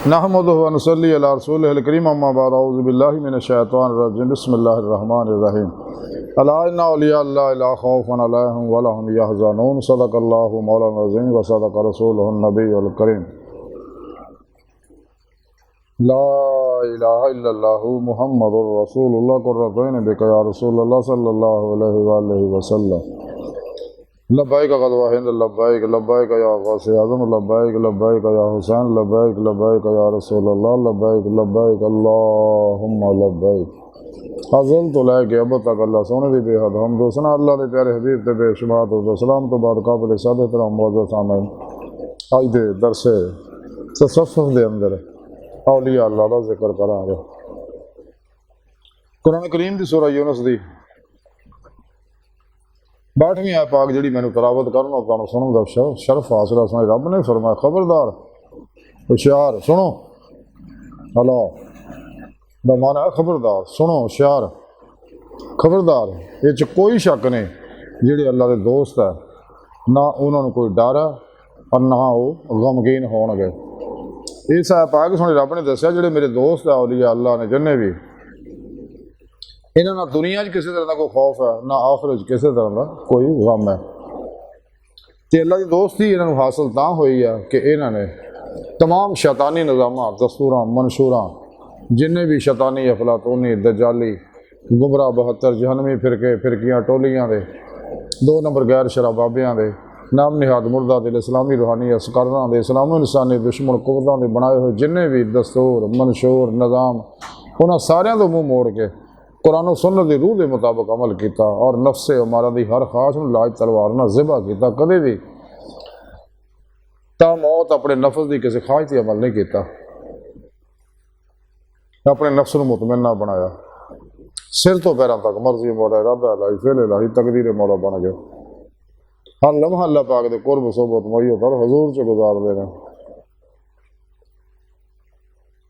نحمدہ و نصلی علی رسولہ الکریم اما بعد اعوذ باللہ من الشیطان الرجیم بسم اللہ الرحمن الرحیم الا ان اولیاء اللہ لا خوف علیہم ولا هم یحزنون صدق اللہ مولانا العظیم و صدق رسولہ النبی الکریم لا الہ الا اللہ محمد رسول اللہ قرۃ عین بک یا رسول اللہ صلی اللہ علیہ وآلہ وسلم لبیک قد وحید لبیک لبیک یا غوث اعظم لبیک لبیک یا حسین لبیک لبیک یا رسول اللہ لبیک لبیک اللہم لبیک ازل تو لے کے اب تک اللہ سونے دی بے حد حمد و ثنا اللہ دے پیارے حبیب تے بے شمار و سلام تو بعد قابل صد احترام معزز سامعین آج دے درس تصوف دے اندر اولیاء اللہ دا ذکر کراں گے۔ قرآن کریم دی سورہ یونس دی 62ویں آیت پاک جڑی میں تلاوت کرنا تانوں سنن دا شرف حاصل ہے۔ رب نے فرمایا خبردار ہوشیار سنو، اللہ دا معنی ہے خبردار سنو ہوشیار خبردار، یہ کوئی شک نہیں جڑے اللہ دے دوست ہے نہ انہوں نے کوئی ڈر ہے اور نہ وہ غمگین ہون گے۔ اس آیت پاک سنے رب نے دسیا جڑے میرے دوست ہے اولیاء اللہ نے جننے بھی انہوں نہ دنیا کسی طرح کا کوئی خوف ہے نہ آخرت کسی طرح کا کوئی غم ہے۔ کہ اللہ کی دوستی انہوں نے حاصل تاں ہوئی ہے کہ انہوں نے تمام شیطانی نظامات دستوراں منشوراں جنہیں بھی شیطانی افلاطونی دجالی گمراہ 72 جہنمی فرقیاں ٹولیاں دے 2 نمبر غیر شرابابیاں دے نام نہاد مردہ دل اسلامی روحانی اسکراں دے اسلام و انسانی دشمن قوتاں دے بنائے ہوئے جنہیں بھی دستور منشور نظام انہاں ساریاں تو منہ موڑ کے قرآن و سنت دی روح دے مطابق عمل کیتا اور نفس ہمارا دی ہر خواہش نوں لاج تلوار نہ ذبح کیتا، کدے بھی تا موت اپنے نفس دی کسی خواہش تے عمل نہیں کیتا، اپنے نفس نوں مطمئن نہ بنایا، سر تو پیراں تک مرضی مولا ارادہ الہی فعل الہی تقدیر مولا بن گئے۔ ہر لمحہ اللہ پاک دے قرب صحبت مہیا کر حضور چ گزار دینا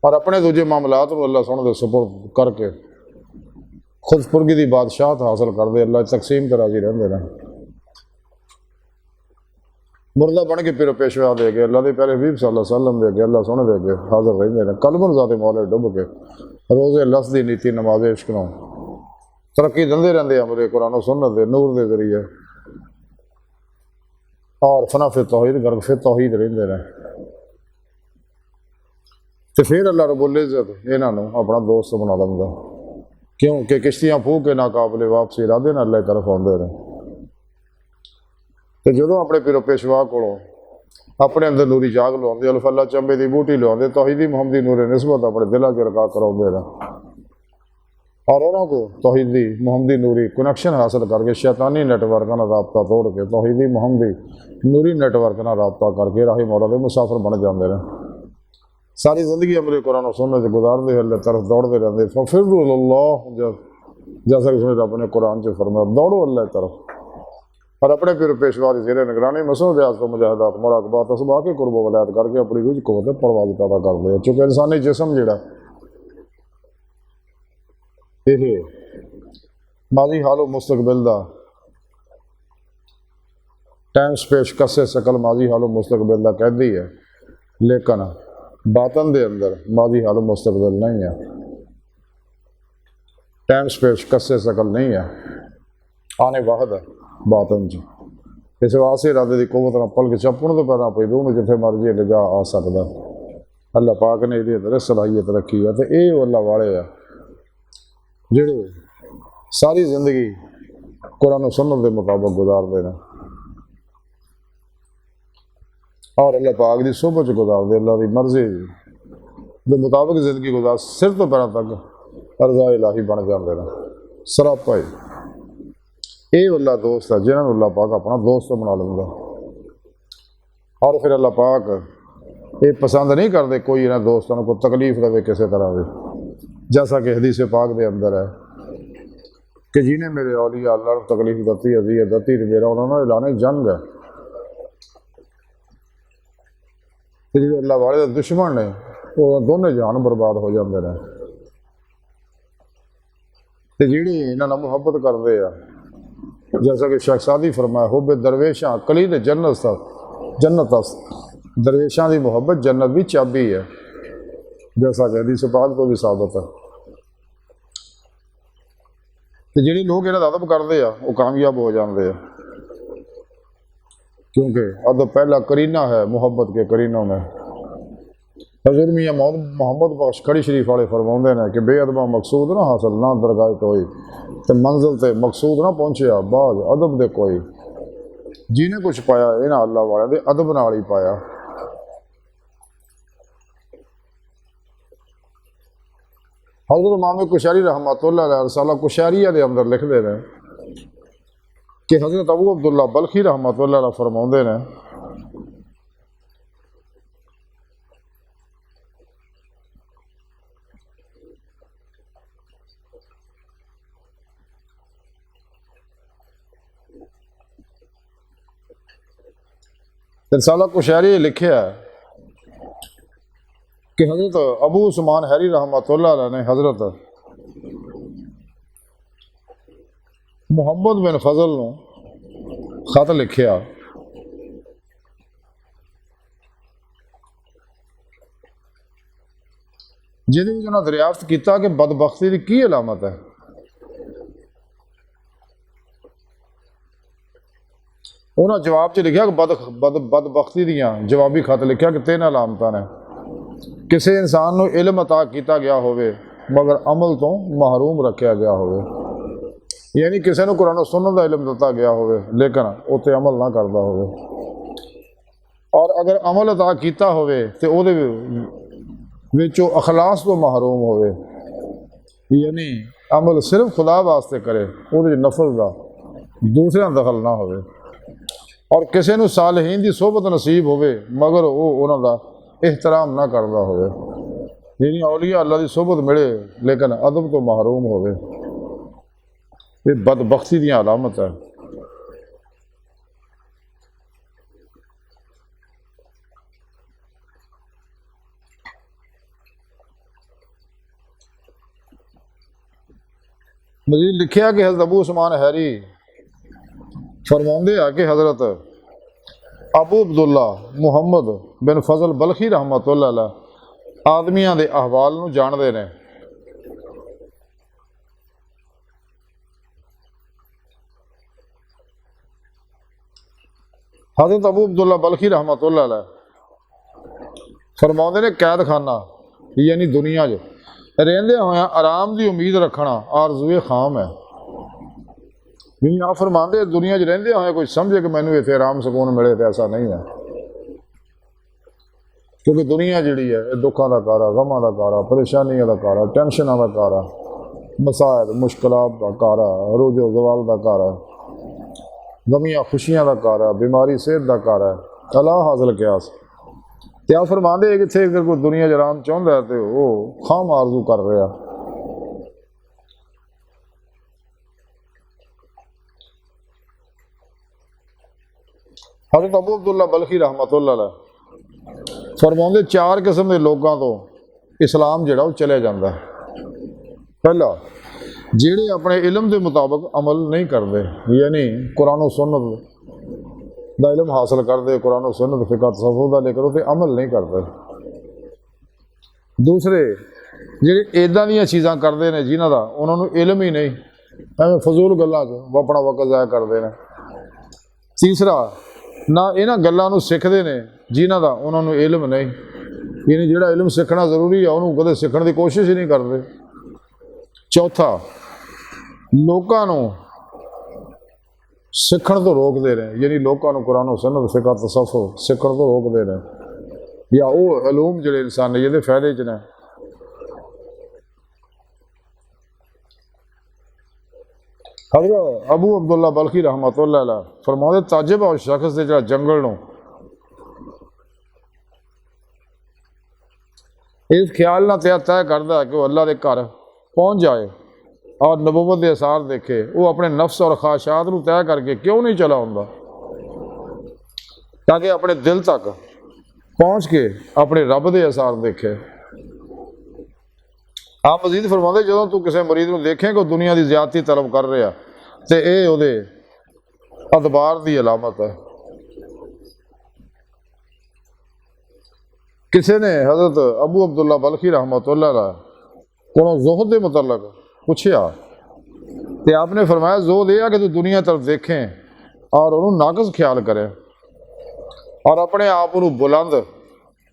اور اپنے دوجے معاملات نوں اللہ سونے دے سپرد کر کے خود پرگی دی بادشاہت حاصل کر دے، اللہ تقسیم تے راضی رہندے رہے۔ مردہ بن کے پھر پیشوا دے گئے اللہ دے پیارے حبیب صلی اللہ علیہ وسلم دے گئے اللہ سونے دے گئے حاضر رہندے رہے، قلباں ذات مولا ڈب کے روزے لفظ دی نیتی نماز عشق نوں ترقی دندے رہندے امر قرآن و سنت دے نور دے ذریعے اور فنا فی توحید غرق فی توحید رہندے رہے۔ تے پھر اللہ رب العزت انہاں نوں اپنا دوست بنا لیندا، کیوں کہ کشتیاں پھو کے ناقابل واپسی ارادے نہ اللہ طرف آتے رہے۔ تو جدوں اپنے پیرو پیشوا کولوں اپنے اندر نوری جاگ لواندے الف اللہ چمبے دی بوٹی لواندے توحیدی محمدی نور نسبت اپنے دلاں چ رکھا کراؤندے رہے اور انہوں کو توحیدی محمدی نوری کنیکشن حاصل کر کے شیطانی نیٹ ورک نہ رابطہ توڑ کے توحیدی محمدی نوری نیٹ ورک نہ رابطہ کر کے راہ مولا دے مسافر بن جاندے رہے۔ ساری زندگی امر قرآن و سنت سے گزارتے اللہ طرف دوڑتے رہتے ففروا اللہ، جیسا کہ رب نے قرآن سے فرمایا دوڑو اللہ طرف اور اپنے پھر پیشوا کی زیر نگرانی مسعود ریاض کو مجاہدات مراقبات اسباق کے قرب و ولایت کر کے اپنی روح کو پرواز پیدا کر دے۔ چونکہ انسانی جسم جڑا یہ ماضی حال و مستقبل دا ٹائم سپیس کسے شکل ماضی حال و مستقبل دا قیدی ہے، لیکن باطن دے اندر ماضی حال و مستقبل نہیں ہے، ٹائم سپیس کسے شکل نہیں ہے، آنے واحد ہے باطن چ۔ اس واسطے ارادے دی قوت نہ پل کے چپن تو پیدا پئی روح جتھے مرضی لے جا آ سکدا۔ اللہ پاک نے یہ اندر صلاحیت رکھی ہے تو یہ اللہ والے ہے جڑے ساری زندگی قرآن و سنت دے مطابق گزار دے رہے اور اللہ پاک دی صحبت چ گزار دے، اللہ دی مرضی دے مطابق زندگی گزار سر تو پیروں تک رضا الہی بن جاندے رہے سراپا ہی۔ یہ اللہ دوست ہے جنہوں اللہ پاک اپنا دوست بنا لیندا اور پھر اللہ پاک یہ پسند نہیں کرتے کوئی انہاں دوستوں کو تکلیف دے کسی طرح دی، جیسا کہ حدیث پاک دے اندر ہے کہ جنہیں میرے اولیاء اللہ کو تکلیف دیتی اذیت دیتی میرا انہوں نے اعلان جنگ ہے۔ جو اللہ والے دشمن نے وہ دونوں جہان برباد ہو جاندے رہے تے جیڑی انہاں نال محبت کردے آ جیسا کہ شیخ سعدی فرمایا حب درویشاں کلید جنت درویشاں دی محبت جنت دی چابی ہے۔ جیسا کہ حدیث پاک تو بھی ثابت ہے۔ تو جڑے لوگ انہاں دا ادب کرتے ہیں وہ کامیاب ہو جاتے ہیں، کیونکہ ادب پہلا کرینہ ہے محبت کے کرینوں میں۔ حضور میاں محمد بخش کھڑی شریف والے فرماؤندے نے کہ بے ادبہ مقصود نہ حاصل نہ درگاہ کوئی، تے منزل تے مقصود نہ پہنچیا بعد ادب دے کوئی۔ جنہیں کچھ پایا انہاں اللہ والے دے ادب نال ہی پایا۔ حضرت امام کشیری رحمۃ اللہ علیہ رسالہ کشیریہ دے اندر لکھ دے رہے کہ حضرت ابو عبداللہ بلخی رحمۃ اللہ علیہ فرماؤندے نے رسالہ کشیری لکھیا ہے کہ حضرت ابو عثمان حیری رحمۃ اللہ علیہ نے حضرت محمد بن فضل نو خط لکھیا جہدے وچ انہاں دریافت کیتا کہ بدبختی دی کی علامت ہے۔ انہاں جواب چ لکھیا کہ بدبختی دیاں جوابی خط لکھیا کہ 3 علامتاں نے۔ کسی انسان نو علم عطا کیتا گیا ہوئے مگر عمل تو محروم رکھیا گیا ہوئے، یعنی کسی نو قرآن و سنت دا علم دتا گیا ہوئے لیکن اوتے عمل نہ کردا ہوئے، اور اگر عمل عطا کیتا ہوئے تے او دے وچوں اخلاص تو محروم ہوئے، یعنی عمل صرف خدا واسطے کرے، او دے نفل دا دوسرے دخل نہ ہوئے، اور کسی نو صالحین دی صحبت نصیب ہوئے مگر او انہاں دا احترام نہ کردا ہوئے، یعنی اولیاء اللہ دی صحبت ملے لیکن ادب تو محروم ہوئے، یہ بدبختی دی علامت ہے۔ مزید لکھیا کہ حضرت ابو عثمان حیری فرماندے ہیں کہ حضرت ابو عبداللہ محمد بن فضل بلخی رحمۃ اللہ علیہ آدمیاں دے احوال نو جاندے نے۔ حضرت ابو عبداللہ بلخی رحمۃ اللہ علیہ فرماندے نے قید خانہ یعنی دنیا جو رہندے ہوئے آرام دی امید رکھنا آرزوئے خام ہے، یعنی آپ فرماندے دنیا جو رہندے ہوئے کوئی سمجھے کہ مینوں اتنے آرام سکون ملے تو ایسا نہیں ہے، کیونکہ دنیا جڑی ہے دکھاں دا کارا، غماں دا کارا، پریشانیاں دا کارا، ٹینشناں دا کارا، مسائل مشکلات دا کارا، عروج و زوال دا کارا، غمیاں خوشیاں دا کارا، بیماری صحت دا کارا ہے، اللہ حاصل قیاس۔ تے آپ فرماندے کہ اتنے اگر کوئی دنیا جرام چاہتا ہے تو وہ خام آرزو کر رہا۔ حضرت ابو عبداللہ بلخی رحمۃ اللہ علیہ فرماندے 4 قسم کے لوگوں تو اسلام جڑا وہ چلے جاتا ہے۔ پہلا جڑے اپنے علم کے مطابق عمل نہیں کرتے، یعنی قرآن و سنت دا علم حاصل کرتے، قرآن و سنت فقہ تصوف دا، لیکن اسے عمل نہیں کرتے۔ دوسرے جڑے ایداں دیاں چیزاں کرتے ہیں جنہاں دا انہوں نے علم ہی نہیں، ایویں فضول گلاں وہ اپنا وقت ضائع کرتے ہیں۔ تیسرا نہ انہاں گلاں نو سکھدے نے جنہاں دا انہوں نے علم نہیں، یعنی جڑا علم سیکھنا ضروری ہے انہوں کدے سیکھن دی کوشش ہی نہیں کرتے۔ چوتھا لوکاں نو سیکھن تو روک دے رہے، یعنی لوکاں نو قرآن و سنت فقہ تصوف سیکھن تو روک دے رہے، یا وہ علوم جڑے انسانیت دے فائدے چ نے۔ حضرت ابو عبداللہ بلخی رحمۃ اللہ علیہ فرماتے تعجب ہے اس شخص دے جڑا جنگل نو اس خیال نہ طے کرتا ہے کہ وہ اللہ دے گھر پہنچ جائے اور نبوت دے اثار دیکھے، وہ اپنے نفس اور خواہشات نو طے کر کے کیوں نہیں چلا ہوندا تاکہ اپنے دل تک پہنچ کے اپنے رب دے اثار دیکھے۔ آپ مزید فرماتے جدوں تو کسی مرید نو دیکھیں کہ دنیا دی زیادتی طلب کر رہا تے اے او دے ادبار دی علامت ہے۔ کسی نے حضرت ابو عبداللہ بلخی رحمۃ اللہ علیہ کو زہد کے متعلق پوچھا تو آپ نے فرمایا زہد یہ ہے کہ تو دنیا طرف دیکھیں اور انہوں ناقص خیال کریں اور اپنے آپ کو بلند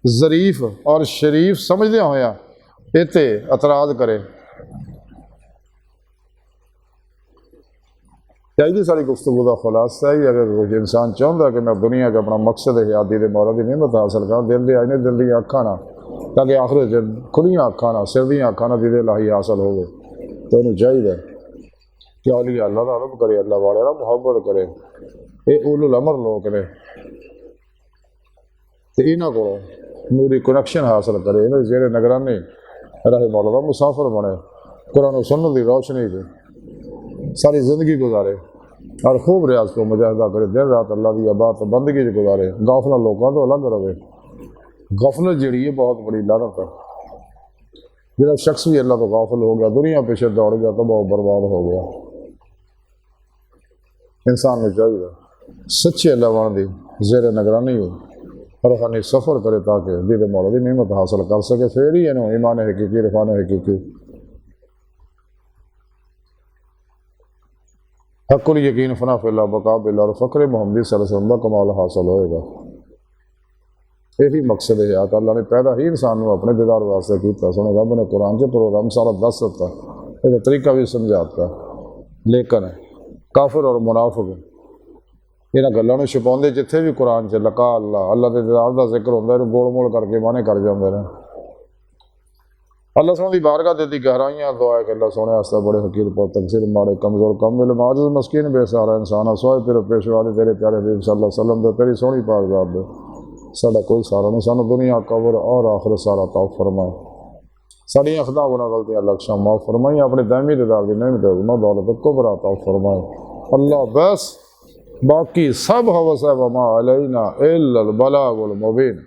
ظریف اور شریف سمجھدے ہویا اتنے اعتراض کرے۔ چاہیے ساری گفتگو کا خلاصہ ہی اگر انسان چاہتا کہ میں دنیا کا اپنا مقصد حیاتی دے مولا دی نعمت حاصل کروں، دل دے آئینے دل دی اکھاں نہ تاکہ آخر دن کھلیاں اکھاں نہ سر دیاں اکھاں نہ دیدے الہی حاصل ہوگے، تو انہوں چاہیے کہ اولیاء اللہ کا رب کرے، اللہ والے رب محبت کرے، یہ اولو الامر لوگ نے تو انہاں کو نوری کنیکشن حاصل کرے، انہیں زیر نگرانی راہ مولا دا مسافر بنے، قرآن و سنت دی روشنی دے ساری زندگی گزارے اور خوب ریاض کو مجاہدہ کرے، دن رات اللہ کی عبادت بندگی گزارے، غافلہ لوگوں تو الگ رہے۔ غفلت جڑی ہے بہت بڑی لعنت ہے، جہاں شخص بھی اللہ تو غافل ہو گیا، دنیا پیچھے دوڑ گیا تو بہت برباد ہو گیا۔ انسان کو چاہیے سچے اللہ والوں دی زیر نگرانی ہو روحانی سفر کرے تاکہ دید مولا دی نعمت حاصل کر سکے، پھر ہی انہوں ایمان حقیقی رفان حقیقی حق الیقین فنا فی اللہ بقا باللہ اور فقر محمدی صلی اللہ علیہ وسلم کا کمال حاصل ہوئے گا۔ یہی مقصد ہے کہ اللہ نے پیدا ہی انسان کو اپنے دیدار واسطے کیتا، سنے رب نے قرآن سے پروگرام سارا دس دیتا، یہ طریقہ بھی سمجھاتا، لیکن کافر اور منافق یہاں گلوں نے چھپاؤندے جتھے بھی قرآن سے لقا اللہ اللہ کے دیدار کا ذکر ہوتا ہے گول مول کر کے مانے کر جاندے ہیں۔ اللہ سونے دی بارگاہ دیتی گہرائیاں دعا ہے کہ اللہ سونے واسطے بڑے حقیر پر تقصیر مارے کمزور کم علم عاجز مسکین بے سہارا انسان سوائے پھر پیشوا دے تیرے پیارے حبیب صلی اللہ علیہ وسلم دے تیری سونی پاک ذات دے ساڈا کوئی سارا نہیں، سانو دنیا قبر اور آخرت سارا عطا فرمائے، ساڈیاں خطا گناہ غلطیاں لکشاں معاف فرمائیں، اپنے دائمی دیدار دی نعمت عظمت دولت کبرا عطا فرمائے اللہ، بس باقی سب ہوس ہے وما علینا الا البلاغ المبین۔